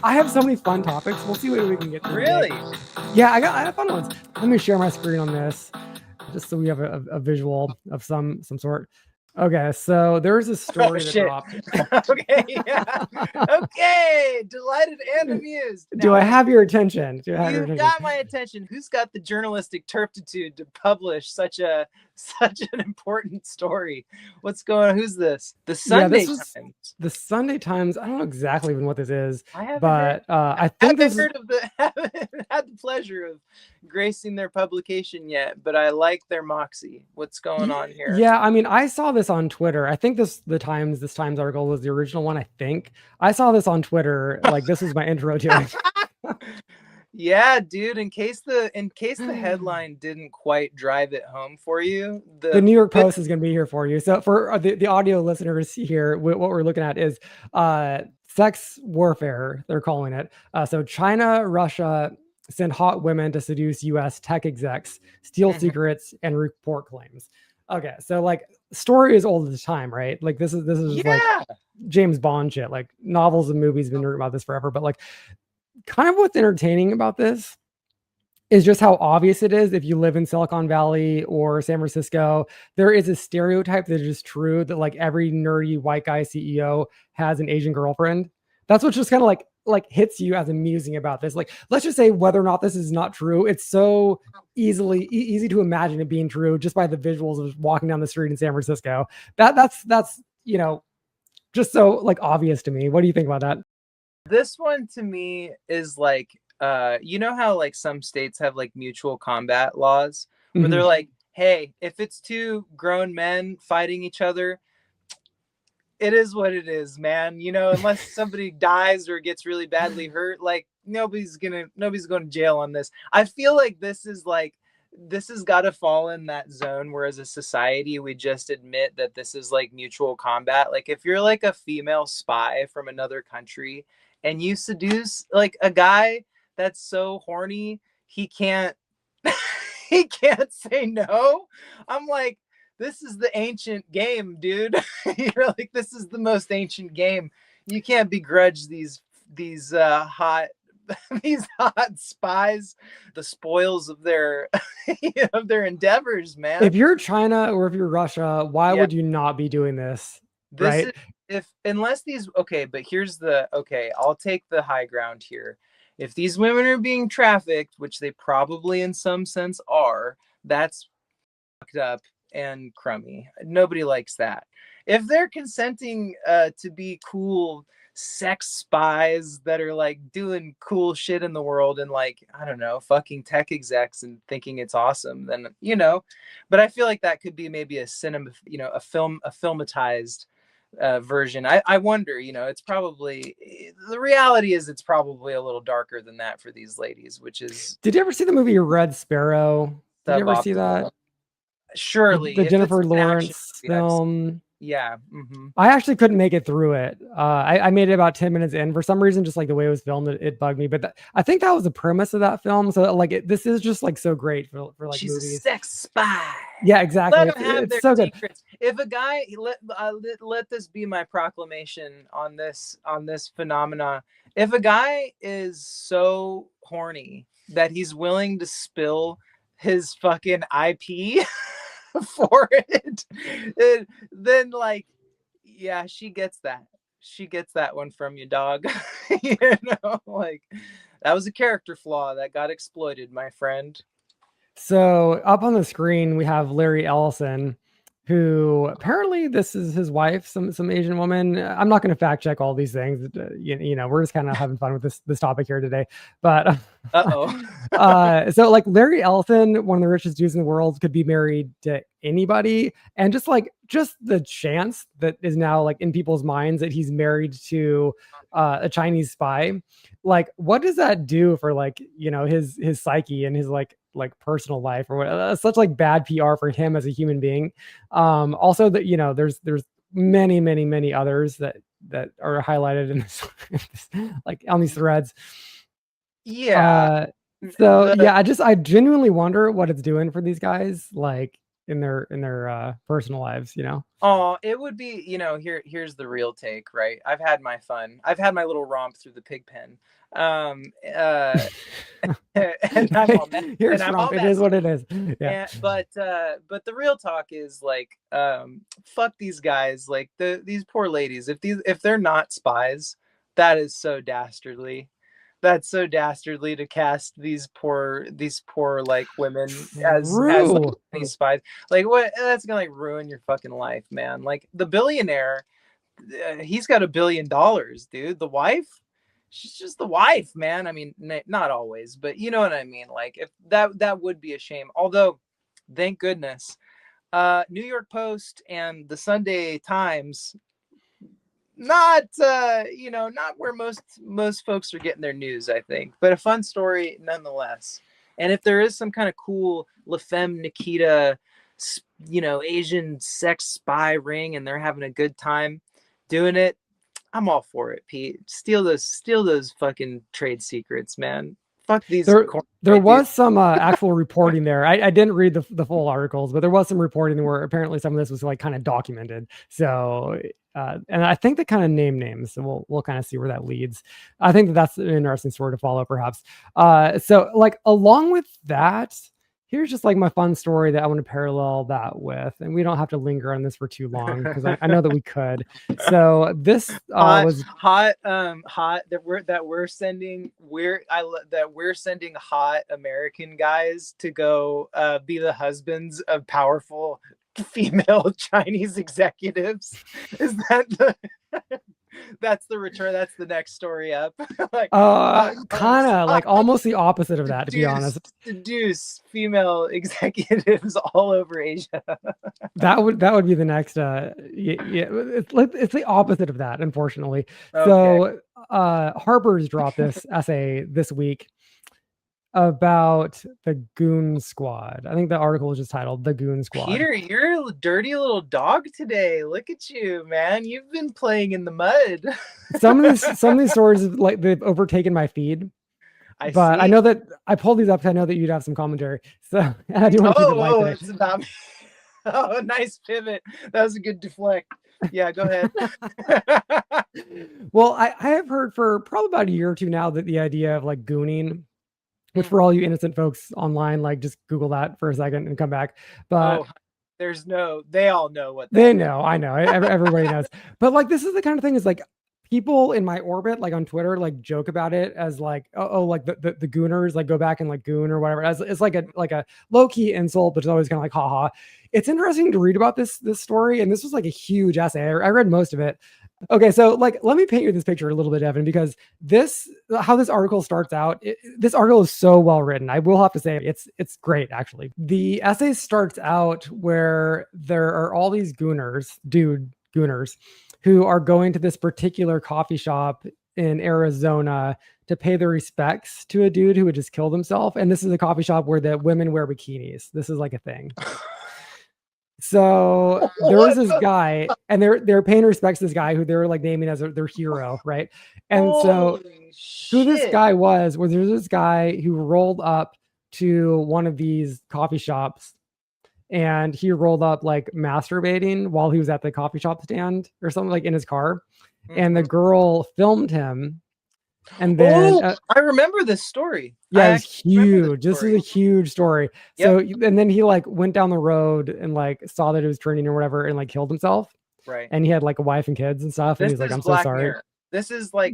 I have so many fun topics. We'll see what we can get through. Really? Today. Yeah, I got fun ones. Let me share my screen on this, just so we have a visual of some sort. Okay, so there's a story that dropped. Okay, yeah. Okay, delighted and amused. Do I have your attention? Do I have your attention? Got my attention. Who's got the journalistic turpitude to publish such an important story? What's going on? Who's this? The Sunday Times. The Sunday Times. I don't know exactly even what this is, I haven't but I think haven't had the pleasure of gracing their publication yet, but I like their moxie. What's going on here? Yeah, I mean, I saw this on Twitter. I think this Times article was the original one. I think I saw this on Twitter. Like, this was my intro to it. Yeah, dude, in case the headline didn't quite drive it home for you, the New York Post is going to be here for you. So for the audio listeners here, what we're looking at is sex warfare, they're calling it. So China, Russia send hot women to seduce US tech execs, steal secrets, and report claims. Okay, so like, story is old at the time, right? Like, this is like James Bond shit. Like, novels and movies have been written about this forever, but like, kind of what's entertaining about this is just how obvious it is. If you live in Silicon Valley or San Francisco, there is a stereotype that is true that like every nerdy white guy CEO has an Asian girlfriend. That's what's just kind of like hits you as amusing about this. Like, let's just say whether or not this is not true, it's so easy to imagine it being true just by the visuals of walking down the street in San Francisco. That's you know, just so like obvious to me. What do you think about that? This one to me is like, you know how like some states have like mutual combat laws where they're like, hey, if it's two grown men fighting each other, it is what it is, man. You know, unless somebody dies or gets really badly hurt, like nobody's going to jail on this. I feel like this has got to fall in that zone where as a society, we just admit that this is like mutual combat. Like if you're like a female spy from another country and you seduce like a guy that's so horny, he can't say no. I'm like, this is the ancient game, dude. You're like, this is the most ancient game. You can't begrudge these hot spies the spoils of their of their endeavors, man. If you're China or if you're Russia, why would you not be doing this? Right? Unless these, okay, but here's I'll take the high ground here. If these women are being trafficked, which they probably in some sense are, that's fucked up and crummy. Nobody likes that. If they're consenting to be cool sex spies that are like doing cool shit in the world and like, I don't know, fucking tech execs and thinking it's awesome, then, you know, but I feel like that could be maybe a cinema, you know, a filmatized version. I wonder, you know, it's probably, the reality is it's probably a little darker than that for these ladies, which is. Did you ever see the movie Red Sparrow? Did you ever see that? Surely. The Jennifer Lawrence film. Yeah. I actually couldn't make it through it. I made it about 10 minutes in. For some reason, just like the way it was filmed, it bugged me. But I think that was the premise of that film. So like, this is just like so great for like she's movies. A sex spy. Yeah, exactly. Let them have their so secrets. Good. If a guy let this be my proclamation on this phenomena. If a guy is so horny that he's willing to spill his fucking IP for it, then like, yeah, she gets that one from you, dog. You know, like, that was a character flaw that got exploited, my friend. So up on the screen we have Larry Ellison, who apparently this is his wife, some Asian woman. I'm not going to fact check all these things. You know, we're just kind of having fun with this topic here today. But so like Larry Ellison, one of the richest dudes in the world, could be married to anybody, and just the chance that is now like in people's minds that he's married to a Chinese spy. Like, what does that do for like, you know, his psyche and his like personal life or what? Such like bad PR for him as a human being. Also that, you know, there's many others that are highlighted in this, like on these threads. Yeah. So yeah, I genuinely wonder what it's doing for these guys. Like, their personal lives, you know. Oh, it would be, here's the real take, right? I've had my fun. I've had my little romp through the pig pen. And I'm all messy. Here's Trump. It is what it is. Yeah. But the real talk is like, fuck these guys, like these poor ladies. If they're not spies, that is so dastardly. That's so dastardly to cast these poor like women as like, these spies. Like what? That's gonna like ruin your fucking life, man. Like the billionaire, he's got $1 billion, dude. The wife, she's just the wife, man. I mean, not always, but you know what I mean. Like if that would be a shame. Although, thank goodness, New York Post and the Sunday Times, not not where most folks are getting their news, I think, but a fun story nonetheless. And if there is some kind of cool La Femme Nikita, Asian sex spy ring, and they're having a good time doing it, I'm all for it, Pete. Steal those fucking trade secrets, man. Fuck these. There was some actual reporting there. I didn't read the full articles, but there was some reporting where apparently some of this was like kind of documented. So, and I think they kind of name names. So we'll kind of see where that leads. I think that's an interesting story to follow, perhaps. So like along with that, here's just like my fun story that I want to parallel that with, and we don't have to linger on this for too long because I know that we could. So this was hot that we're sending hot American guys to go be the husbands of powerful female Chinese executives. Is that the that's the return? That's the next story up. Like kind of like almost the opposite of that, to be honest. Seduce female executives all over Asia. that would be the next it's the opposite of that, unfortunately. Okay. So Harper's dropped this essay this week about the Goon Squad. I think the article is just titled "The Goon Squad." Peter, you're a dirty little dog today. Look at you, man. You've been playing in the mud. some of these stories, like, they've overtaken my feed. I know that I pulled these up because I know that you'd have some commentary. So and I do want to keep it light today. It's about me. Oh, nice pivot. That was a good deflect. Yeah, go ahead. Well, I have heard for probably about a year or two now that the idea of like gooning, which for all you innocent folks online, like just Google that for a second and come back. But they all know what they know. I know. Everybody knows. But like, this is the kind of thing is like people in my orbit, like on Twitter, like joke about it as like, like the gooners, like go back and like goon or whatever. It's like a low key insult, but it's always kind of like, haha. It's interesting to read about this story. And this was like a huge essay. I read most of it. Okay, so like, let me paint you this picture a little bit, Evan, because how this article starts out, this article is so well written. I will have to say it's great, actually. The essay starts out where there are all these gooners, who are going to this particular coffee shop in Arizona to pay their respects to a dude who had just killed himself. And this is a coffee shop where the women wear bikinis. This is like a thing. So there was this guy, and they're paying respects to this guy who they're like naming as their hero, right? And who this guy was there's this guy who rolled up to one of these coffee shops, and he rolled up like masturbating while he was at the coffee shop stand or something, like in his car, and the girl filmed him. And then I remember this story. Yeah, it's huge. This is a huge story. Yep. So, and then he like went down the road and like saw that it was trending or whatever and like killed himself. Right. And he had like a wife and kids and stuff. And he's like, I'm so sorry. Mirror. This is Black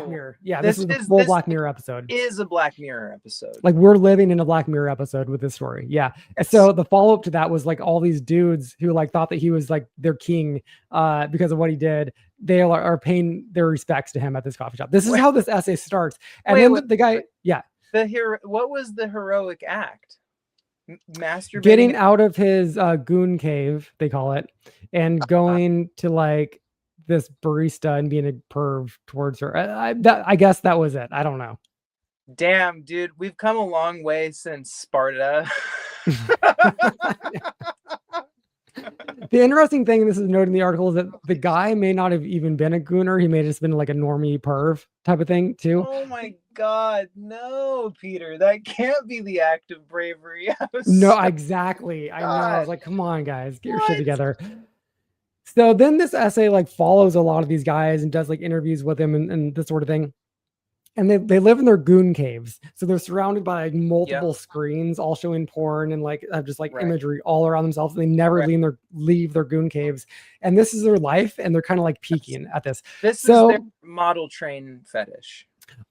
Mirror. Yeah, this is the full Black Mirror episode. Is a Black Mirror episode. Like we're living in a Black Mirror episode with this story. Yeah. Yes. So the follow-up to that was like all these dudes who like thought that he was like their king because of what he did. They are paying their respects to him at this coffee shop. This is how this essay starts. And then the guy, what was the heroic act? Masturbating? Getting out of his goon cave, they call it, and going to like this barista and being a perv towards her. I guess that was it. I don't know. Damn, dude, we've come a long way since Sparta. The interesting thing, this is noted in the article, is that the guy may not have even been a gooner. He may have just been like a normie perv type of thing too. Oh my God, no, Peter, that can't be the act of bravery. I was No, so, exactly. I know. I was God, like, come on, guys, get your shit what? together. So then this essay like follows a lot of these guys and does like interviews with them and this sort of thing. And they live in their goon caves. So they're surrounded by like Yep, multiple screens, all showing porn and like have just like right, imagery all around themselves. They never right. leave their goon caves. And this is their life. And they're kind of like Yes. peaking at this. This is their So model train fetish.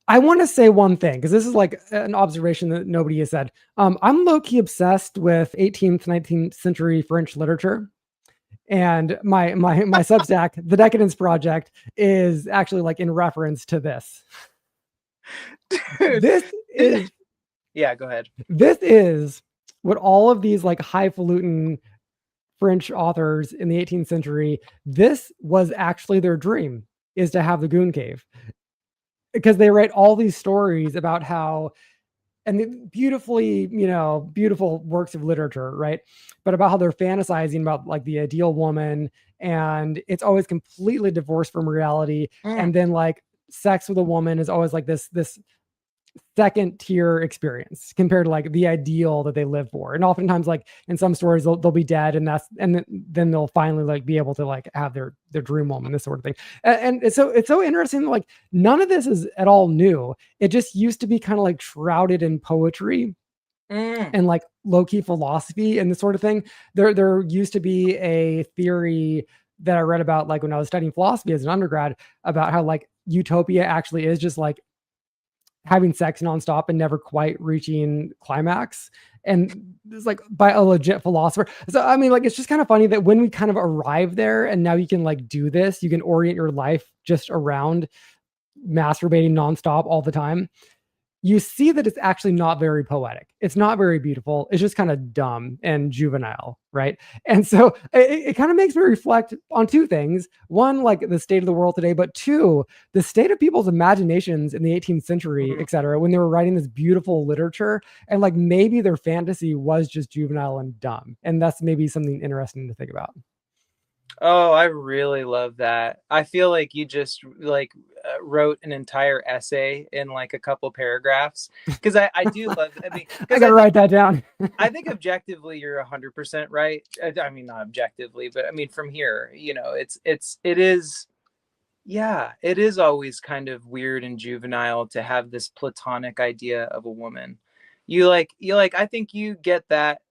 I want to say one thing because this is like an observation that nobody has said. I'm low key obsessed with 18th, 19th century French literature. And my Substack, the Decadence Project, is actually like in reference to this. Dude, This is yeah, go ahead. this is what all of these like highfalutin French authors in the 18th century, this was actually their dream, is to have the goon cave. Because they write all these stories about how, and beautifully, beautiful works of literature, right? But about how they're fantasizing about like the ideal woman, and it's always completely divorced from reality. Mm. And then like sex with a woman is always like this second tier experience compared to like the ideal that they live for. And oftentimes like in some stories they'll be dead, and then they'll finally like be able to like have their dream woman, this sort of thing. And it's so interesting, like none of this is at all new. It just used to be kind of like shrouded in poetry Mm. and like low-key philosophy and this sort of thing. There used to be a theory that I read about like when I was studying philosophy as an undergrad, about how like utopia actually is just like having sex nonstop and never quite reaching climax. And it's like by a legit philosopher. So I mean, like it's just kind of funny that when we kind of arrive there and now you can like do this, you can orient your life just around masturbating nonstop all the time, you see that it's actually not very poetic. It's not very beautiful. It's just kind of dumb and juvenile, right? And so it kind of makes me reflect on two things. One, like the state of the world today, but two, the state of people's imaginations in the 18th century, Mm. et cetera, when they were writing this beautiful literature, and like maybe their fantasy was just juvenile and dumb. And that's maybe something interesting to think about. Oh, I really love that. I feel like you just like wrote an entire essay in like a couple paragraphs, because I do love. I mean, I because got to write that down. I think objectively you're 100% right. I mean, not objectively, but I mean from here, it is. Yeah, it is always kind of weird and juvenile to have this platonic idea of a woman. You like, I think you get that.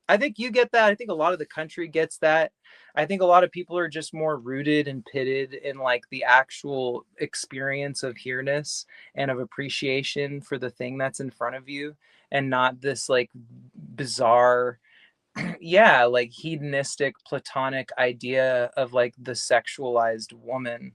I think you get that. I think a lot of the country gets that. I think a lot of people are just more rooted and pitted in like the actual experience of here-ness and of appreciation for the thing that's in front of you, and not this like bizarre, yeah, like hedonistic platonic idea of like the sexualized woman,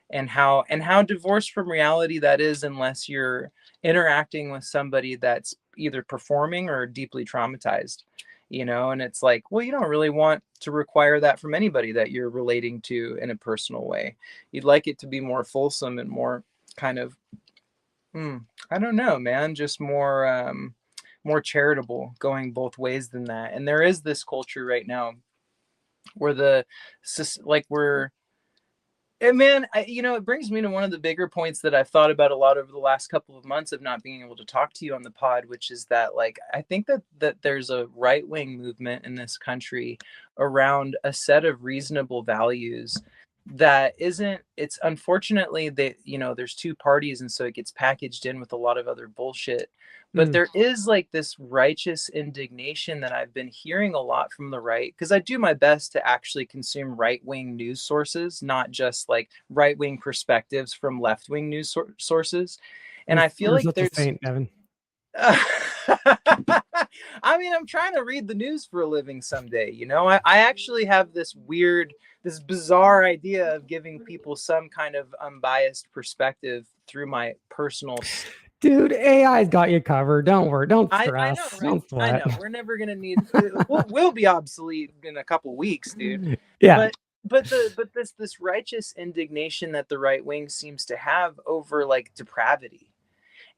and how divorced from reality that is, unless you're interacting with somebody that's either performing or deeply traumatized, and it's like, well, you don't really want to require that from anybody that you're relating to in a personal way. You'd like it to be more fulsome and more kind of, I don't know, man, just more charitable, going both ways than that. And there is this culture right now where like we're, and man, it brings me to one of the bigger points that I've thought about a lot over the last couple of months of not being able to talk to you on the pod, which is that like I think that there's a right wing movement in this country around a set of reasonable values that isn't. It's unfortunately that there's two parties, and so it gets packaged in with a lot of other bullshit. But Mm. there is like this righteous indignation that I've been hearing a lot from the right, because I do my best to actually consume right-wing news sources, not just like right-wing perspectives from left-wing news sources. And I feel You're like such a there's saint, Devin. I mean, I'm trying to read the news for a living someday. I actually have this bizarre idea of giving people some kind of unbiased perspective through my personal. Dude, AI's got you covered. Don't worry. Don't I know, stress. right? Don't I sweat. know. We're never gonna need. We'll be obsolete in a couple weeks, dude. Yeah. But this righteous indignation that the right wing seems to have over like depravity,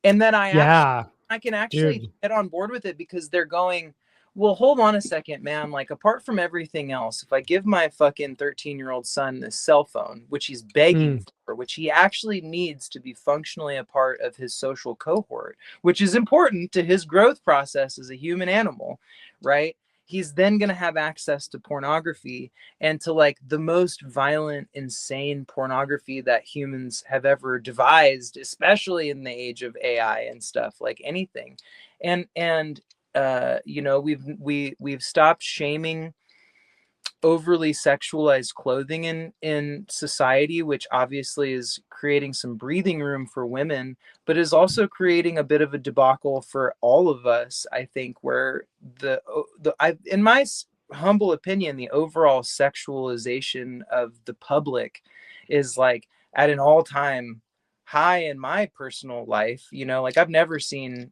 and then Yeah. I can actually Dude. get on board with it, because they're going, well, hold on a second, man. Like, apart from everything else, if I give my fucking 13-year-old son this cell phone, which he's begging Mm. for, which he actually needs to be functionally a part of his social cohort, which is important to his growth process as a human animal, right? He's then going to have access to pornography, and to like the most violent, insane pornography that humans have ever devised, especially in the age of AI and stuff, like anything. And you know, we've stopped shaming overly sexualized clothing in society, which obviously is creating some breathing room for women, but is also creating a bit of a debacle for all of us, I think, where in my humble opinion, the overall sexualization of the public is like at an all-time high in my personal life. You know, like I've never seen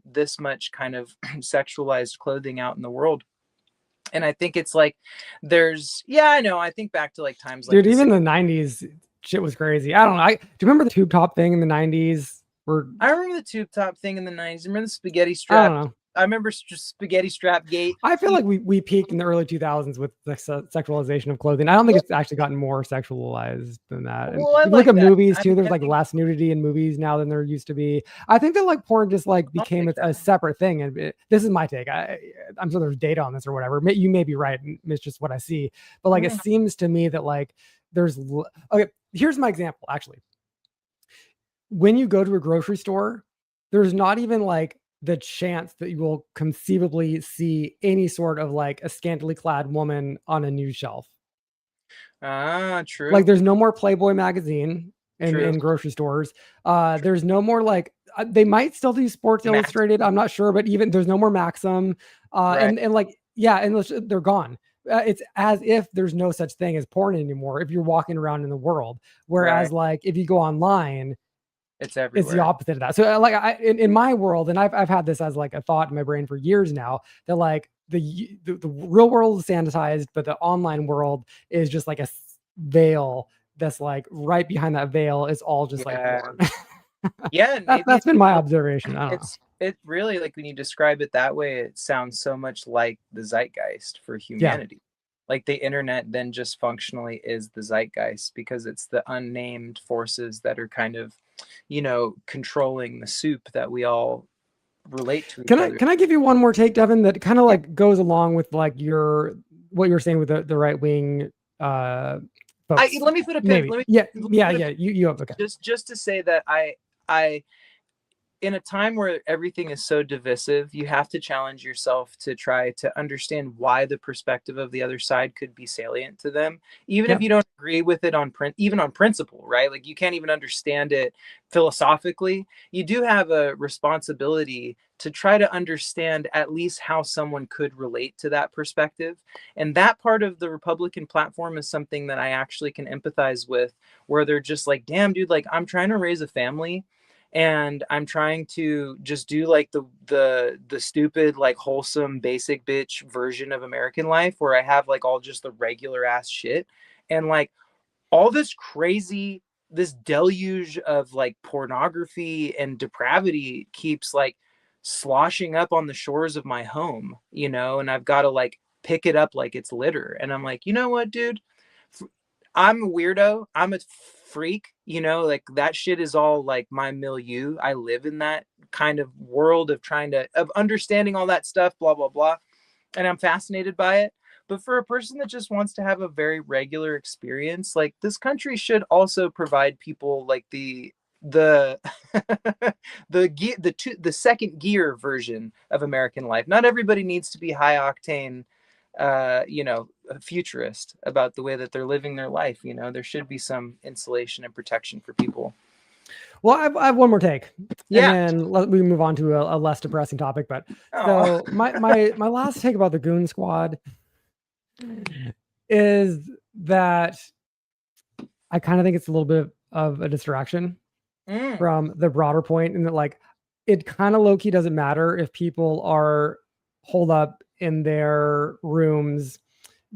this much kind of sexualized clothing out in the world. And I think it's like I know, I think back to like times like dude, even the 90s shit was crazy. I don't know. Do you remember the tube top thing in the 90s? I remember the tube top thing in the 90s. I remember the spaghetti I strap. don't know. I remember spaghetti strap gate. I feel like we peaked in the early 2000s with the sexualization of clothing. I don't think it's actually gotten more sexualized than that. And Well, I if you look like at that. movies I too, mean, there's I like think less nudity in movies now than there used to be. I think that like porn just like became like a that. separate thing. And this is my take. I'm sure there's data on this or whatever. You may be right. And it's just what I see. But like, it seems to me that like okay, here's my example actually. When you go to a grocery store, there's not even like the chance that you will conceivably see any sort of like a scantily clad woman on a news shelf. True. Like there's no more Playboy magazine True. in grocery stores. There's no more like they might still do Sports Illustrated. I'm not sure, but even there's no more Maxim. Right. And like, yeah, and they're gone. It's as if there's no such thing as porn anymore if you're walking around in the world. Whereas like if you go online, it's everywhere. It's the opposite of that. So like in my world, and I've had this as like a thought in my brain for years now, that like the real world is sanitized, but the online world is just like a veil that's like right behind that veil is all just like porn. Yeah, that's been my observation. I don't know. It really, like when you describe it that way, it sounds so much like the zeitgeist for humanity. Like the internet then just functionally is the zeitgeist because it's the unnamed forces that are kind of, you know, controlling the soup that we all relate to. Can I give you one more take, Devon, that kind of like goes along with like what you're saying with the right wing folks? Let me put a pin. You have okay. Just to say that I in a time where everything is so divisive, you have to challenge yourself to try to understand why the perspective of the other side could be salient to them, even if you don't agree with it on even on principle, right? Like you can't even understand it philosophically. You do have a responsibility to try to understand at least how someone could relate to that perspective. And that part of the Republican platform is something that I actually can empathize with, where they're just like, damn, dude, like I'm trying to raise a family. And I'm trying to just do like the stupid, like wholesome, basic bitch version of American life where I have like all just the regular ass shit. And like all this crazy, this deluge of like pornography and depravity keeps like sloshing up on the shores of my home, you know, and I've got to like pick it up like it's litter. And I'm like, you know what, dude? I'm a weirdo. I'm a freak, you know, like that shit is all like my milieu. I live in that kind of world of of understanding all that stuff, blah, blah, blah. And I'm fascinated by it. But for a person that just wants to have a very regular experience, like this country should also provide people like the the second gear version of American life. Not everybody needs to be high octane, you know, a futurist about the way that they're living their life. You know, there should be some insulation and protection for people. Well, I have one more take, and then we move on to a less depressing topic. But so my last take about the Goon Squad is that I kind of think it's a little bit of a distraction from the broader point, and that like it kind of low key doesn't matter if people are holed up in their rooms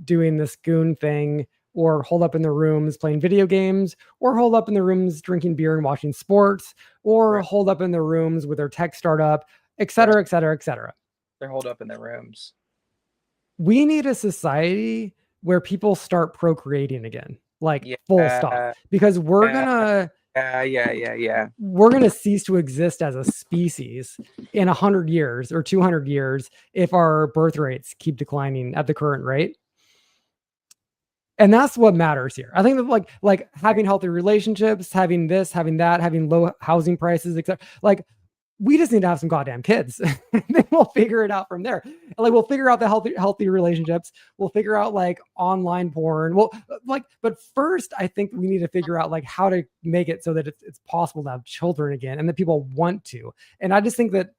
doing this goon thing, or hold up in their rooms playing video games, or hold up in their rooms drinking beer and watching sports, or hold up in their rooms with their tech startup, et cetera, et cetera, et cetera. They're holed up in their rooms. We need a society where people start procreating again. like full stop, Yeah. because Yeah. Yeah. we're gonna cease to exist as a species in 100 years or 200 years if our birth rates keep declining at the current rate. And that's what matters here. I think that like having healthy relationships, having this, having that, having low housing prices, etc. Like we just need to have some goddamn kids. And then we'll figure it out from there. Like we'll figure out the healthy relationships. We'll figure out like online porn. Well, like, but first I think we need to figure out like how to make it so that it's possible to have children again and that people want to. And I just think that,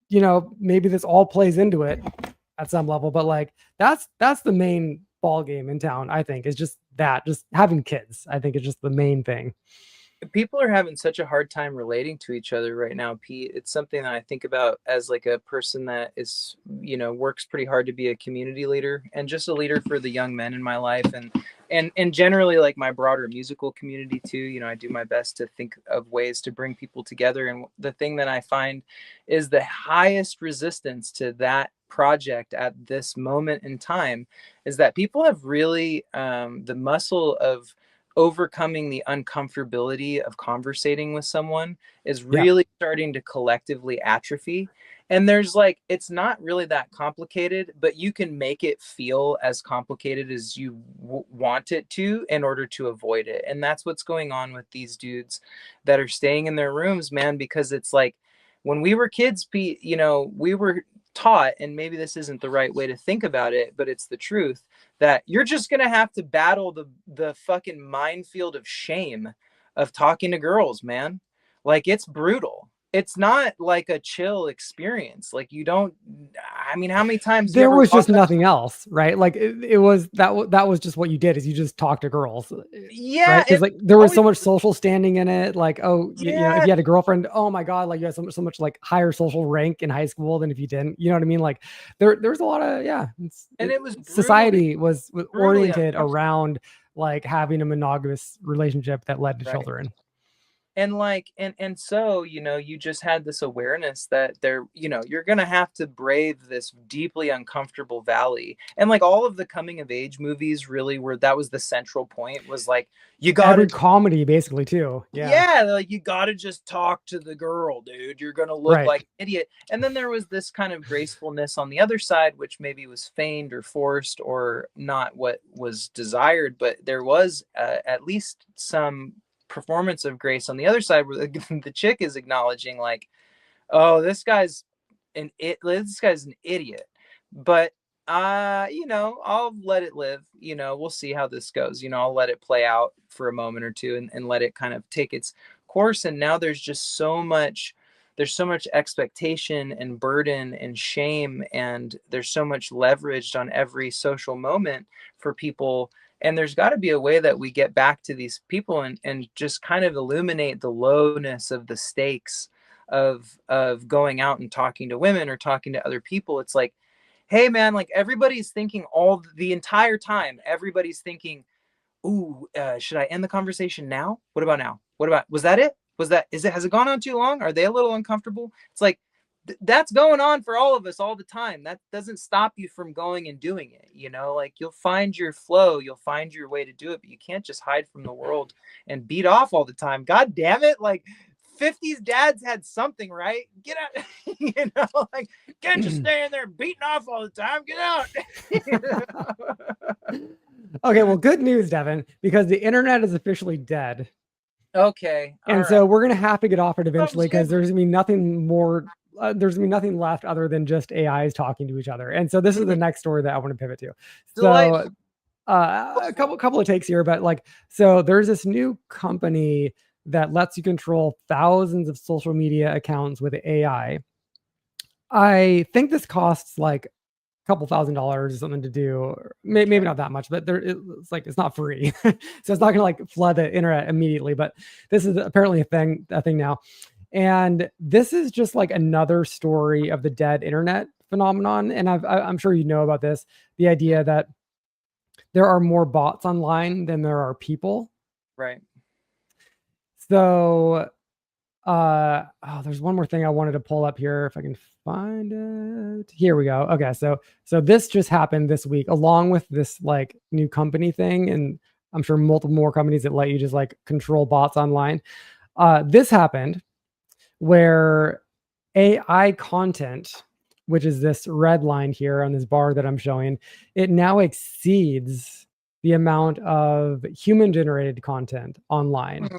you know, maybe this all plays into it at some level, but like that's the main ball game in town, I think, is just having kids. I think is just the main thing. People are having such a hard time relating to each other right now, Pete. It's something that I think about as like a person that is, you know, works pretty hard to be a community leader and just a leader for the young men in my life, and generally like my broader musical community too. You know, I do my best to think of ways to bring people together, and the thing that I find is the highest resistance to that project at this moment in time is that people have really the muscle of overcoming the uncomfortability of conversating with someone is Yeah. really starting to collectively atrophy. And there's like, it's not really that complicated, but you can make it feel as complicated as you want it to in order to avoid it. And that's what's going on with these dudes that are staying in their rooms, man, because it's like when we were kids, Pete, you know, we were taught, and maybe this isn't the right way to think about it, but it's the truth, that you're just going to have to battle the fucking minefield of shame of talking to girls, man. Like it's brutal. It's not like a chill experience. Like you don't, I mean, how many times do you There ever was walk just up? nothing else, right? Like it was that was just what you did, is you just talk to girls, Yeah, right? Because it like there was always, so much social standing in it. Like, oh, you know, if yeah. you had a girlfriend, oh my god, like you had so much like higher social rank in high school than if you didn't. You know what I mean? Like there's a lot of And it was society was brutally oriented uncomfortable. around like having a monogamous relationship that led to Right. children. And like and so, you know, you just had this awareness that there, you know, you're gonna have to brave this deeply uncomfortable valley. And like all of the coming of age movies really were, that was the central point, was like you gotta, Every comedy, basically, too. Yeah, yeah, like you gotta just talk to the girl, dude, you're gonna look right. like an idiot. And then there was this kind of gracefulness on the other side, which maybe was feigned or forced or not what was desired, but there was at least some performance of grace on the other side, where the chick is acknowledging like, oh, this guy's an idiot, but you know, I'll let it live. You know, we'll see how this goes. You know, I'll let it play out for a moment or two, and let it kind of take its course. And now there's so much expectation and burden and shame, and there's so much leveraged on every social moment for people. And there's got to be a way that we get back to these people and just kind of illuminate the lowness of the stakes of going out and talking to women or talking to other people. It's like, hey man, like everybody's thinking all the entire time, everybody's thinking, ooh, should I end the conversation now? What about now? What about, was that it? Has it gone on too long? Are they a little uncomfortable? It's like, that's going on for all of us all the time. That doesn't stop you from going and doing it. You know, like you'll find your flow, you'll find your way to do it, but you can't just hide from the world and beat off all the time. God damn it. Like 50s dads had something, right? Get out, you know, like can't just stay in there beating off all the time. Get out. Okay, well, good news, Devin, because the internet is officially dead. Okay. All And right. so we're going to have to get off it That was eventually, because good. there's going to be nothing more. There's going to be nothing left other than just AIs talking to each other. And so this is the next story that I want to pivot to. So Delightful. a couple of takes here, but like, so there's this new company that lets you control thousands of social media accounts with AI. I think this costs like couple $1,000 or something to do, maybe not that much, but it's like it's not free. So it's not gonna like flood the internet immediately, but this is apparently a thing now. And this is just like another story of the dead internet phenomenon. And I'm sure you know about this, the idea that there are more bots online than there are people. Right. So there's one more thing I wanted to pull up here if I can find it. Here we go. Okay, so this just happened this week along with this like new company thing, and I'm sure multiple more companies that let you just like control bots online. This happened where AI content, which is this red line here on this bar that I'm showing, it now exceeds the amount of human generated content online.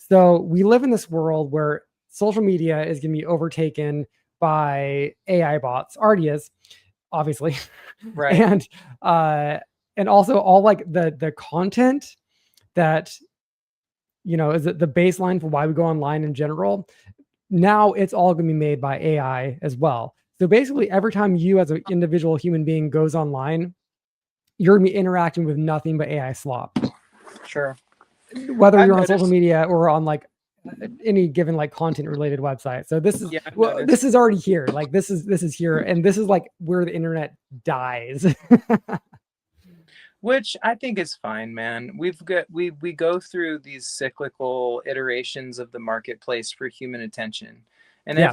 So we live in this world where social media is going to be overtaken by AI bots, already is, obviously. Right. and and also all like the content that is the baseline for why we go online in general. Now it's all going to be made by AI as well. So basically, every time you as an individual human being goes online, you're going to be interacting with nothing but AI slop. Sure. Whether I've you're on social noticed. media or on like any given like content related website. So this is Yeah, I've well, noticed. this is already here. Like this is here, and this is like where the internet dies. Which I think is fine, man. We go through these cyclical iterations of the marketplace for human attention. And Yeah.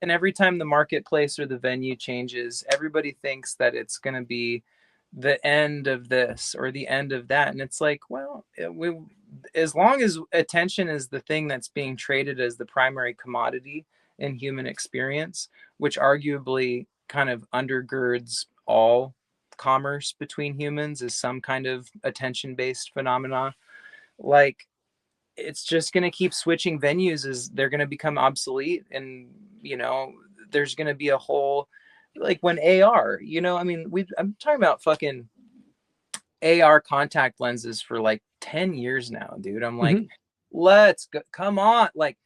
every time the marketplace or the venue changes, everybody thinks that it's going to be the end of this or the end of that. And it's like, well, as long as attention is the thing that's being traded as the primary commodity in human experience, which arguably kind of undergirds all commerce between humans, is some kind of attention based phenomena, like it's just going to keep switching venues as they're going to become obsolete. And there's going to be a whole, like when AR, I mean, I'm talking about fucking AR contact lenses for like 10 years now, dude. I'm like, Mhm. let's go, come on, like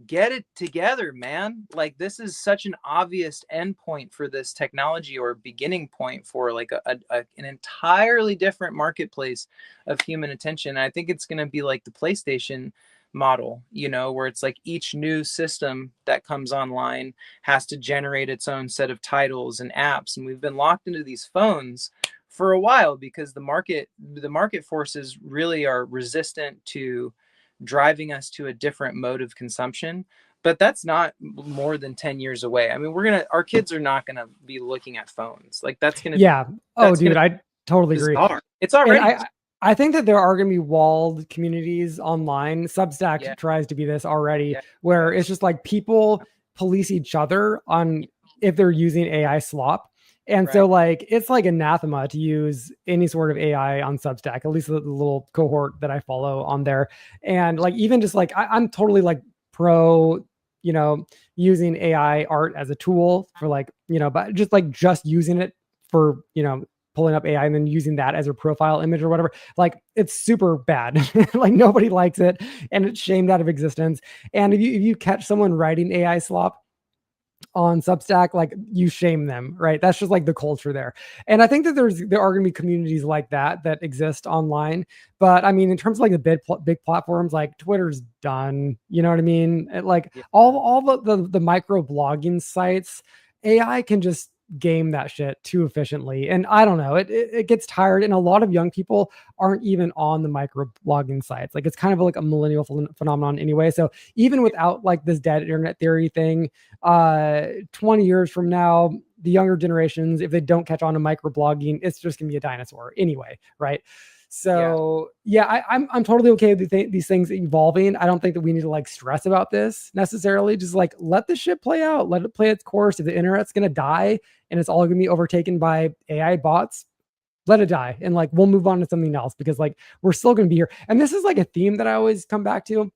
get it together, man. Like this is such an obvious endpoint for this technology, or beginning point for like an entirely different marketplace of human attention. And I think it's going to be like the PlayStation model, where it's like each new system that comes online has to generate its own set of titles and apps. And we've been locked into these phones for a while because the market forces really are resistant to driving us to a different mode of consumption. But that's not more than 10 years away. I mean, our kids are not going to be looking at phones. Like Yeah. Oh, that's going dude, to be I totally agree. bizarre. It's And already bizarre. I think that there are going to be walled communities online. Yeah. Substack tries to be this already, Yeah. where it's Yes. just like people police each other on if they're using AI slop. And so Right. like it's like anathema to use any sort of AI on Substack, at least the little cohort that I follow on there. And like even just like I'm totally like pro, using AI art as a tool for like, but just using it for, pulling up AI and then using that as a profile image or whatever. Like it's super bad. Like nobody likes it and it's shamed out of existence. And if you catch someone writing AI slop on Substack, like you shame them, right? That's just like the culture there. And I think that there are going to be communities like that exist online. But I mean, in terms of like the big platforms, like Twitter's done. You know what I mean? Like Yeah. all the micro blogging sites, AI can just game that shit too efficiently. And I don't know, it gets tired. And a lot of young people aren't even on the micro blogging sites. Like it's kind of like a millennial phenomenon anyway. So even without like this dead internet theory thing, 20 years from now, the younger generations, if they don't catch on to microblogging, it's just gonna be a dinosaur anyway, right? Yeah. So yeah, I'm totally okay with these things evolving. I don't think that we need to like stress about this necessarily. Just like let the shit play out, let it play its course. If the internet's gonna die and it's all gonna be overtaken by AI bots, let it die, and like we'll move on to something else because like we're still gonna be here. And this is like a theme that I always come back to,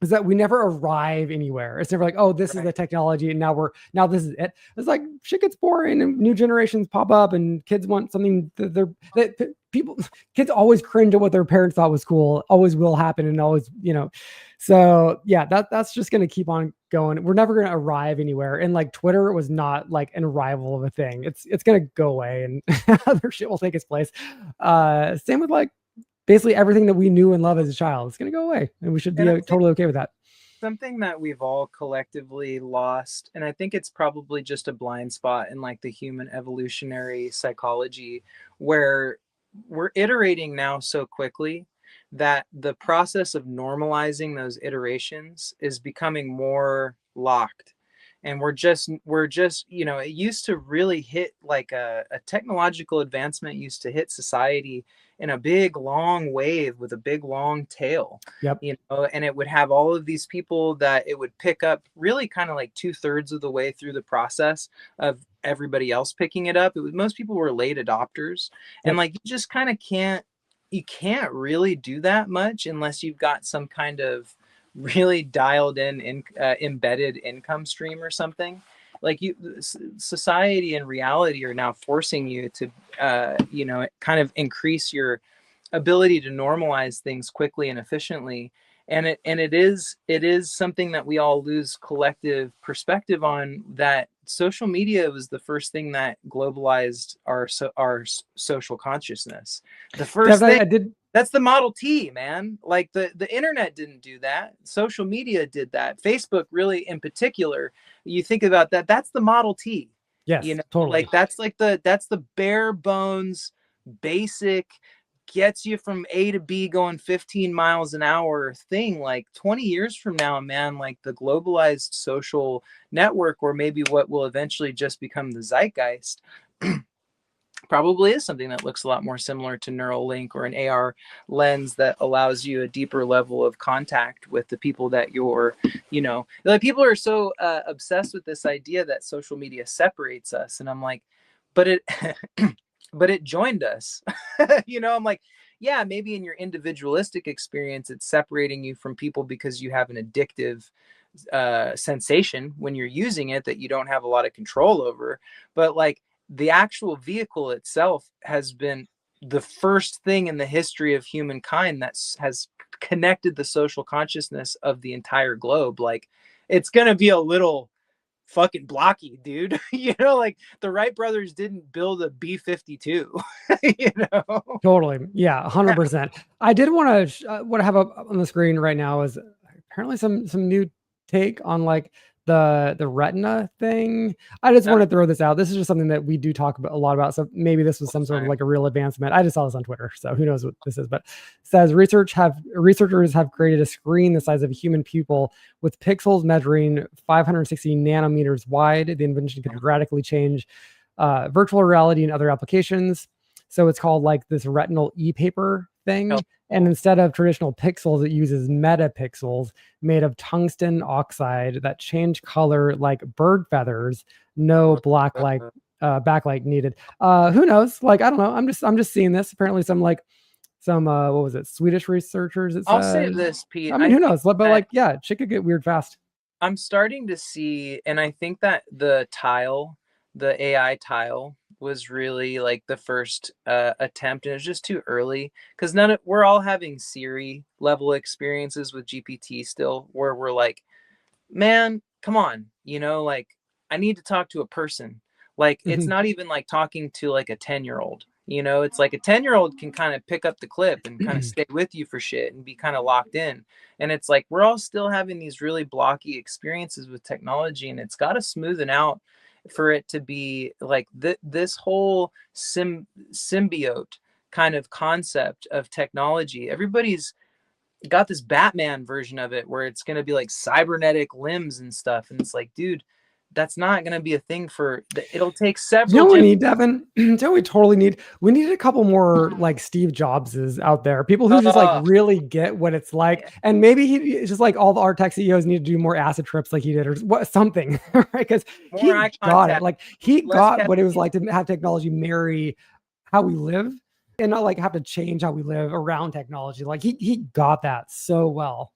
is that we never arrive anywhere. It's never like, oh, this is Right. the technology, and now this is it. It's like shit gets boring, and new generations pop up, and kids want something that people kids always cringe at what their parents thought was cool. Always will happen, and always So yeah, that's just gonna keep on going. We're never gonna arrive anywhere. And like Twitter was not like an arrival of a thing. It's gonna go away, and other shit will take its place. Same with like basically everything that we knew and love as a child. It's going to go away, and we should And be I think totally okay with that. something that we've all collectively lost, and I think it's probably just a blind spot in like the human evolutionary psychology, where we're iterating now so quickly that the process of normalizing those iterations is becoming more locked. and we're just it used to really hit like a technological advancement used to hit society in a big long wave with a big long tail, Yep. and it would have all of these people that it would pick up really kind of like 2/3 of the way through the process of everybody else picking it up. Most people were late adopters, and Yep. like you can't really do that much unless you've got some kind of really dialed in embedded income stream or something. Like society and reality are now forcing you to kind of increase your ability to normalize things quickly and efficiently, and it is something that we all lose collective perspective on, that social media was the first thing that globalized our social consciousness. The first Definitely, thing. I did. That's the Model T, man. Like the internet didn't do that. Social media did that. Facebook really in particular. You think about that, that's the Model T. Yes, Like totally. that's the bare bones basic, gets you from A to B going 15 miles an hour thing. Like 20 years from now, man, like the globalized social network, or maybe what will eventually just become the zeitgeist, probably is something that looks a lot more similar to Neuralink or an AR lens that allows you a deeper level of contact with the people that like people are so obsessed with this idea that social media separates us. And I'm like, but it, but it joined us. I'm like, yeah, maybe in your individualistic experience, it's separating you from people because you have an addictive sensation when you're using it that you don't have a lot of control over. But like, the actual vehicle itself has been the first thing in the history of humankind that has connected the social consciousness of the entire globe. Like, it's gonna be a little fucking blocky, dude. Like the Wright brothers didn't build a B-52. you know Totally. Yeah, 100%. I did want to what I have up on the screen right now is apparently some new take on like the retina thing. I just want to throw this out. This is just something that we do talk about a lot about. So maybe this was some sort of like a real advancement. I just saw this on Twitter, so who knows what this is. But it says researchers have created a screen the size of a human pupil with pixels measuring 560 nanometers wide. The invention could radically change virtual reality and other applications. So it's called like this retinal e-paper thing. Oh, And instead of traditional pixels, it uses metapixels made of tungsten oxide that change color like bird feathers. No black light backlight needed. Who knows? Like, I don't know. I'm just seeing this. Apparently some what was it? Swedish researchers, it I'll say said. this, Pete. I mean, who knows? But like, yeah, shit could get weird fast. I'm starting to see, and I think that the AI tile was really like the first attempt, and it was just too early because we're all having Siri level experiences with GPT still, where we're like, man, come on, like I need to talk to a person. Like it's not even like talking to like a 10-year-old. It's like a 10-year-old can kind of pick up the clip and kind of stay with you for shit and be kind of locked in. And it's like we're all still having these really blocky experiences with technology, and it's got to smoothen out for it to be like this whole symbiote kind of concept of technology. Everybody's got this Batman version of it where it's going to be like cybernetic limbs and stuff. And it's like, dude, that's not going to be a thing it'll take several. We need, Devin? We totally need? We need a couple more like Steve Jobses out there. People who just like really get what it's like. And maybe it's just like all the art tech CEOs need to do more acid trips like he did or something, right? Because he got it. Like he got what it was like to have technology marry how we live and not like have to change how we live around technology. Like he got that so well.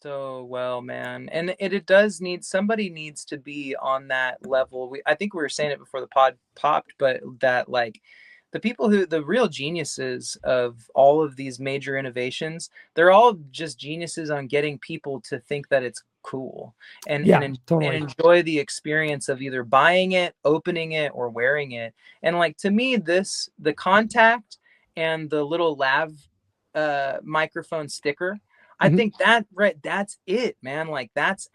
So well, man. And it does somebody needs to be on that level. I think we were saying it before the pod popped, but that like the real geniuses of all of these major innovations, they're all just geniuses on getting people to think that it's cool and enjoy the experience of either buying it, opening it, or wearing it. And like, to me, the contact and the little lav microphone sticker, I think that's it, man. Like that's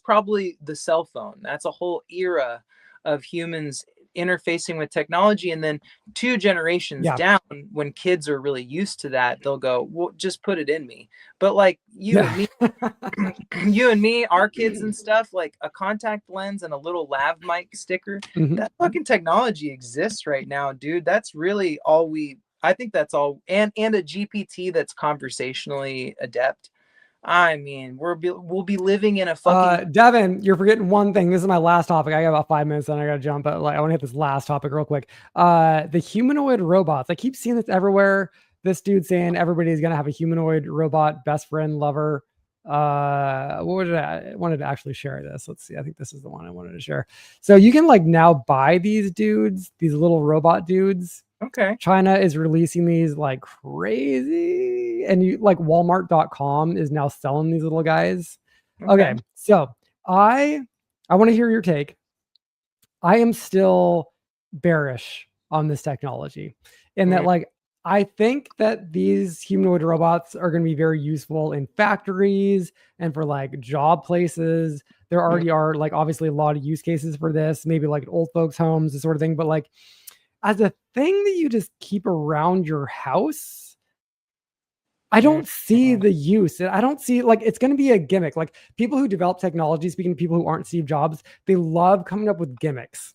probably the cell phone. That's a whole era of humans interfacing with technology, and then 2 generations Yeah. down, when kids are really used to that, they'll go, well, just put it in me. But like you Yeah. and me, you and me, our kids and stuff, like a contact lens and a little lav mic sticker, Mhm. that fucking technology exists right now, dude. That's really all I think that's all, and a GPT that's conversationally adept. I mean, we'll be living in a fucking Devin, you're forgetting one thing. This is my last topic. I got about 5 minutes, and I gotta jump. But like, I want to hit this last topic real quick. The humanoid robots. I keep seeing this everywhere. This dude saying everybody's gonna have a humanoid robot best friend, lover. I wanted to actually share this. Let's see. I think this is the one I wanted to share. So you can like now buy these dudes, these little robot dudes. okay. China is releasing these like crazy, and you like Walmart.com is now selling these little guys. Okay, so I want to hear your take. I am still bearish on this technology, in that like I think that these humanoid robots are going to be very useful in factories and for like job places. There already are like obviously a lot of use cases for this, maybe like old folks' homes, this sort of thing. But like as a thing that you just keep around your house, I don't see the use. I don't see like it's going to be a gimmick. Like people who develop technology, speaking to people who aren't Steve Jobs, they love coming up with gimmicks.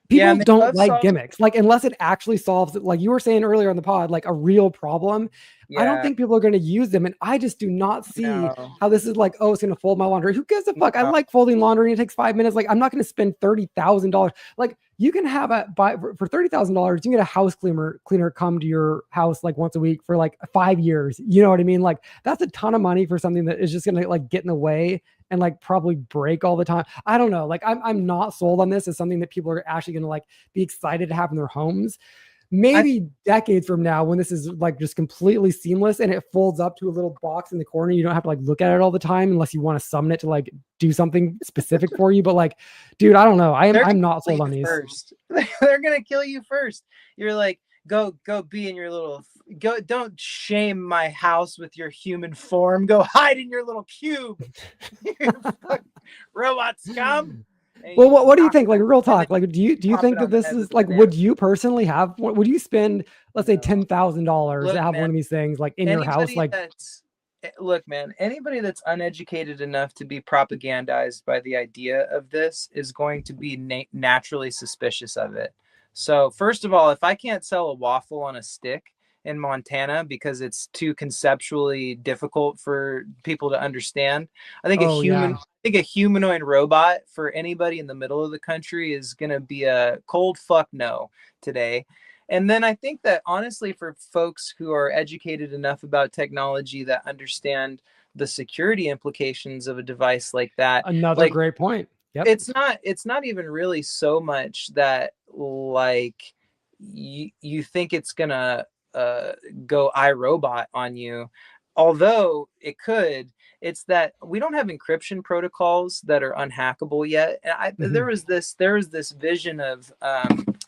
People don't like gimmicks, like unless it actually solves it. Like you were saying earlier on the pod, like a real problem. I don't think people are going to use them. And I just do not see how this is like, oh, it's going to fold my laundry. Who gives a fuck? I like folding laundry and it takes 5 minutes. Like I'm not going to spend $30,000. Like you can have for $30,000, you can get a house cleaner come to your house like once a week for like 5 years. You know what I mean? Like that's a ton of money for something that is just going to like get in the way and like probably break all the time. I don't know. Like I'm not sold on this as something that people are actually going to like be excited to have in their homes. Maybe decades from now, when this is like just completely seamless and it folds up to a little box in the corner, you don't have to like look at it all the time unless you want to summon it to like do something specific for you. But like, dude, I don't know. I'm not sold on these. First. They're gonna kill you first. You're like, go be in your little don't shame my house with your human form. Go hide in your little cube. Robot scum. Well, what do you think? Like real talk. Like, do you think that this is like? Would you personally have? Would you spend, let's say, $10,000 to have one of these things like in your house? Like, look, man. Anybody that's uneducated enough to be propagandized by the idea of this is going to be naturally suspicious of it. So, first of all, if I can't sell a waffle on a stick in Montana because it's too conceptually difficult for people to understand, I think a humanoid robot for anybody in the middle of the country is going to be a cold fuck no today. And then I think that honestly, for folks who are educated enough about technology that understand the security implications of a device like that, another great point. Yep. It's not even really so much that like you think it's gonna go iRobot on you, although it could. It's that we don't have encryption protocols that are unhackable yet. There was this vision of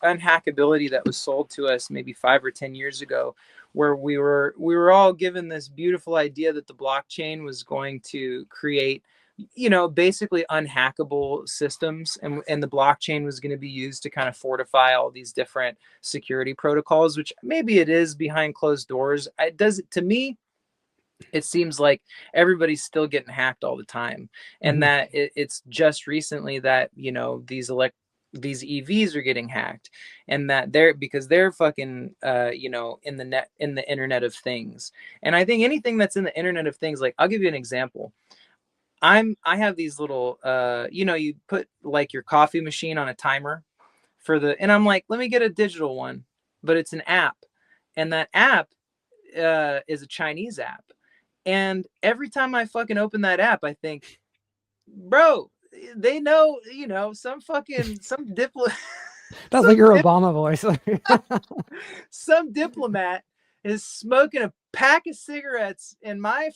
unhackability that was sold to us maybe 5 or 10 years ago, where we were all given this beautiful idea that the blockchain was going to create, you know, basically unhackable systems, and the blockchain was going to be used to kind of fortify all these different security protocols, which maybe it is behind closed doors. To me, it seems like everybody's still getting hacked all the time, and that it's just recently that, you know, these EVs are getting hacked, and that they're fucking you know, in the Internet of Things. And I think anything that's in the Internet of Things, like I'll give you an example. I have these little you know, you put like your coffee machine on a timer and I'm like, let me get a digital one, but it's an app, and that app is a Chinese app. And every time I fucking open that app, I think, bro, they know, you know, some diplomat. That's like your Obama voice. Some diplomat is smoking a pack of cigarettes, and my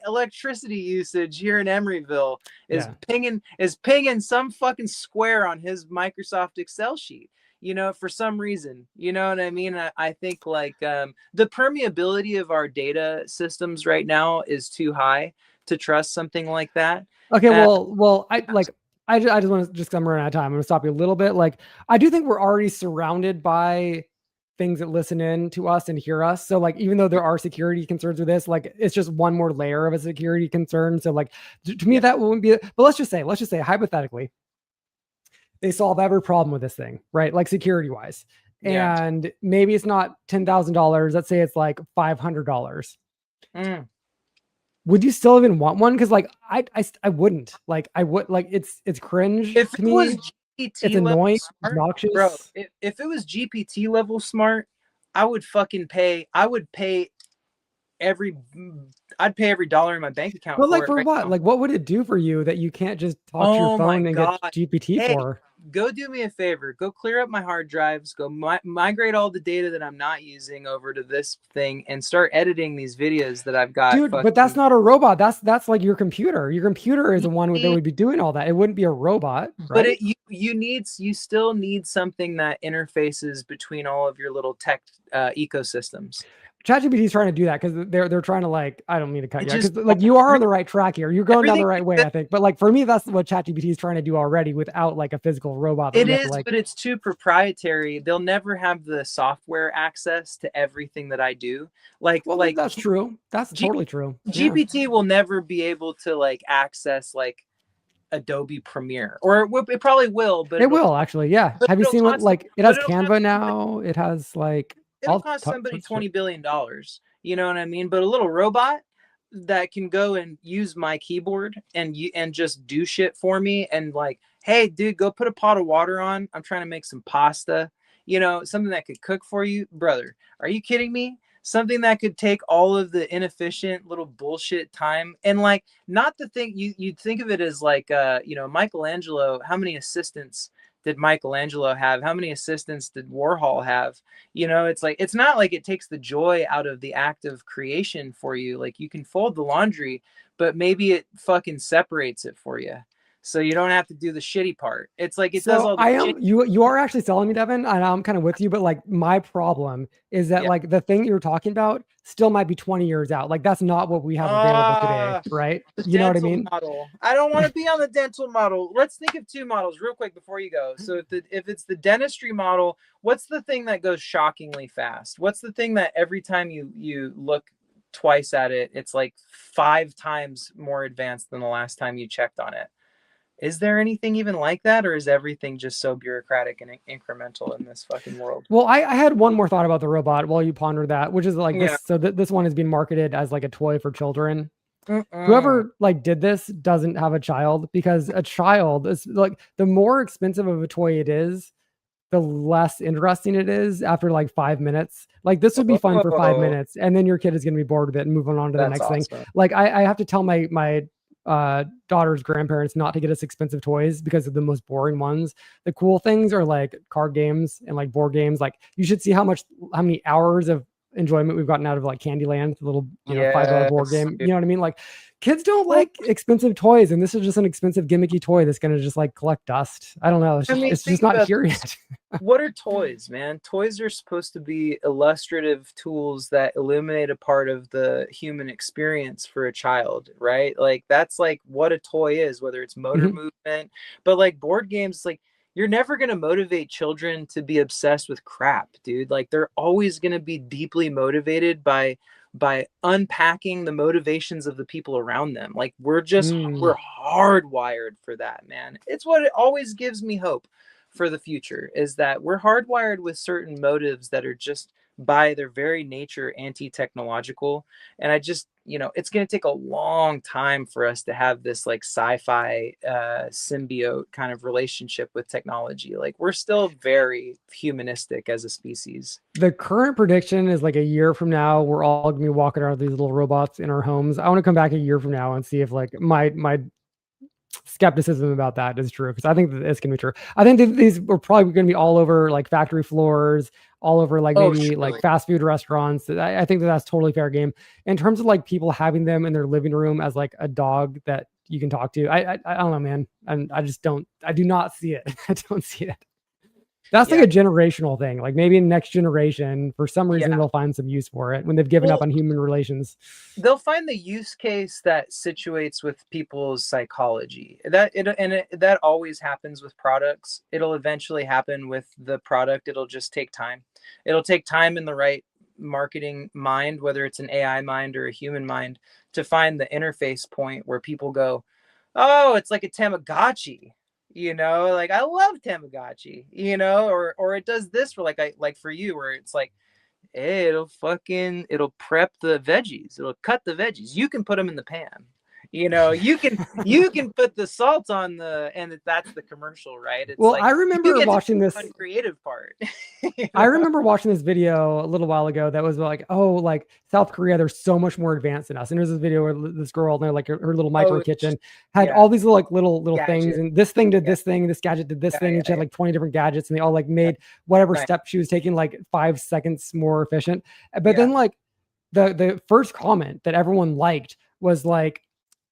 electricity usage here in Emeryville is pinging some fucking square on his Microsoft Excel sheet, you know, for some reason. You know what I mean? I think like the permeability of our data systems right now is too high to trust something like that. Okay, well, I like I just want to just come running out of time. I'm going to stop you a little bit. Like, I do think we're already surrounded by things that listen in to us and hear us. So like, even though there are security concerns with this, like it's just one more layer of a security concern. So like, to me, that wouldn't be, but let's just say hypothetically, they solve every problem with this thing, right? Like security wise. Yeah. And maybe it's not $10,000. Let's say it's like $500. Would you still even want one? Because like I wouldn't. Like I would, like it's cringe If to it me. was GPT It's level annoying, smart, obnoxious. bro, if it was GPT level smart, I would pay every I'd pay every dollar in my bank account But like for it for right what? now. Like what would it do for you that you can't just talk to your Oh my phone and God. get GPT Hey, for? go do me a favor. Go clear up my hard drives. Go migrate all the data that I'm not using over to this thing and start editing these videos that I've got. Dude, but that's not a robot. That's like your computer. Your computer is the one that would be doing all that. It wouldn't be a robot, right? But you still need something that interfaces between all of your little tech ecosystems. ChatGPT is trying to do that because they're trying to, like, I don't mean to cut you because Just like you are on the right track here. You're going down the right everything way, I think. But like for me, that's what ChatGPT is trying to do already without like a physical robot. That it you have to, is, like, but it's too proprietary. They'll never have the software access to everything that I do. well, that's true. That's totally true. Yeah. GPT will never be able to like access like Adobe Premiere, or it probably will, but It will actually. Yeah. but Have you it'll seen what, cost, like, it but has it'll cost Canva now? It has like it'll cost somebody $20 billion. You know what I mean? But a little robot that can go and use my keyboard and just do shit for me, and like, hey, dude, go put a pot of water on. I'm trying to make some pasta. You know, something that could cook for you, brother. Are you kidding me? Something that could take all of the inefficient little bullshit time, and like, not the thing you'd think of it as like Michelangelo. How many assistants did Michelangelo have? How many assistants did Warhol have? You know, it's like, it's not like it takes the joy out of the act of creation for you. Like, you can fold the laundry, but maybe it fucking separates it for you, so you don't have to do the shitty part. It's like it does So all the I am shit. you are actually selling me, Devin, and I'm kind of with you, but like my problem is that Yeah. like the thing you're talking about still might be 20 years out. Like that's not what we have available today, right? The You know what I dental mean? model. I don't want to be on the dental model. Let's think of two models real quick before you go. So if it's the dentistry model, what's the thing that goes shockingly fast? What's the thing that every time you look twice at it, it's like 5 times more advanced than the last time you checked on it? Is there anything even like that, or is everything just so bureaucratic and incremental in this fucking world? Well, I had one more thought about the robot while you ponder that, which is like this. Yeah. So this one is being marketed as like a toy for children. Mm-mm. Whoever like did this doesn't have a child, because a child is like, the more expensive of a toy it is, the less interesting it is after like 5 minutes. Like this would be fun for 5 minutes, and then your kid is going to be bored with it and move on to the next thing. Like I have to tell my daughter's grandparents not to get us expensive toys because of the most boring ones. The cool things are like card games and like board games. Like you should see how many hours of enjoyment we've gotten out of like Candyland, the little $5 board game. You know what I mean? Like kids don't like expensive toys, and this is just an expensive gimmicky toy that's going to just like collect dust. I don't know. It's just not here yet. What are toys, man? Toys are supposed to be illustrative tools that illuminate a part of the human experience for a child, right? Like that's like what a toy is, whether it's motor movement, but like board games, like you're never going to motivate children to be obsessed with crap, dude. Like they're always going to be deeply motivated by unpacking the motivations of the people around them. Like we're hardwired for that, man. It's what it always gives me hope for the future, is that we're hardwired with certain motives that are just by their very nature anti-technological. And I just, it's going to take a long time for us to have this like sci-fi symbiote kind of relationship with technology. Like we're still very humanistic as a species. The current prediction is like a year from now, we're all going to be walking around with these little robots in our homes. I want to come back a year from now and see if like my skepticism about that is true, because I think that it's gonna be true. I think that these are probably gonna be all over like factory floors, all over like maybe like fast food restaurants. I think that that's totally fair game. In terms of like people having them in their living room as like a dog that you can talk to, I don't know, man. I do not see it. I don't see it. That's Yeah. like a generational thing. Like maybe in the next generation, for some reason, Yeah. they'll find some use for it when they've given up Well, on human relations. they'll find the use case that situates with people's psychology. That always happens with products. It'll eventually happen with the product. It'll just take time. It'll take time in the right marketing mind, whether it's an AI mind or a human mind, to find the interface point where people go, oh, it's like a Tamagotchi. Like I love Tamagotchi, or it does this for like for you, where it's like, hey, it'll prep the veggies. It'll cut the veggies. You can put them in the pan. You can put the salt on and that's the commercial, right? It's Well, like I you remember get to watching do the this. fun creative part. I remember watching this video a little while ago that was like, oh, like South Korea, they're so much more advanced than us. And there's this video where this girl, they're like her little micro Oh, it's kitchen just had yeah, all these little things, gadget. and this thing did Yeah, this thing, this gadget did this yeah, thing, and she yeah, had like 20 different gadgets, and they all like yeah. made whatever Nice. step she was taking like 5 seconds more efficient. But Yeah, then like the first comment that everyone liked was like,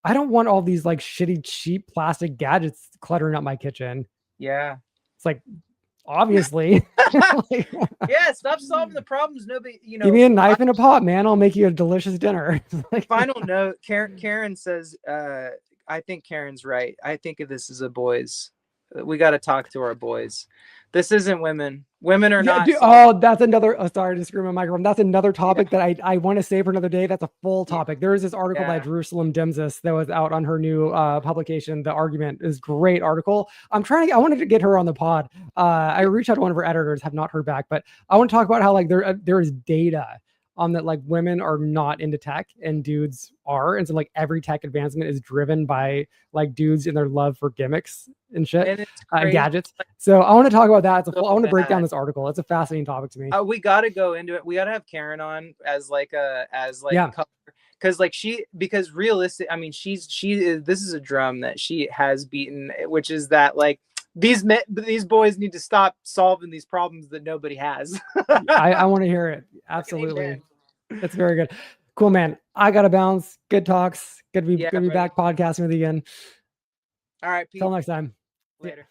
I don't want all these like shitty cheap plastic gadgets cluttering up my kitchen. yeah. It's like, obviously. Like, Yeah, stop solving the problems. Nobody, give me a knife and a pot, man. I'll make you a delicious dinner. Like, final note. Karen says, I think Karen's right. I think of this as a boys. We got to talk to our boys. This isn't women. Women are yeah, not. dude, oh, that's another. Oh, sorry to screw my microphone. That's another topic that I want to save for another day. That's a full Yeah, topic. There is this article by yeah. Jerusalem Dimsis that was out on her new publication. The argument is great article. I wanted to get her on the pod. I reached out to one of her editors, have not heard back, but I want to talk about how like there is data on that like women are not into tech and dudes are, and so like every tech advancement is driven by like dudes and their love for gimmicks and shit And it's and crazy. gadgets. So I want to talk about that. I want to break down bad. this article. It's a fascinating topic to me. We got to go into it. We got to have Karen on as like Yeah. because like because realistic. I mean, this is a drum that she has beaten, which is that like these boys need to stop solving these problems that nobody has. I want to hear it. Absolutely. That's very good. Cool, man. I gotta bounce. Good talks. Good to be back podcasting with you again. All right, Pete. Till next time. Later.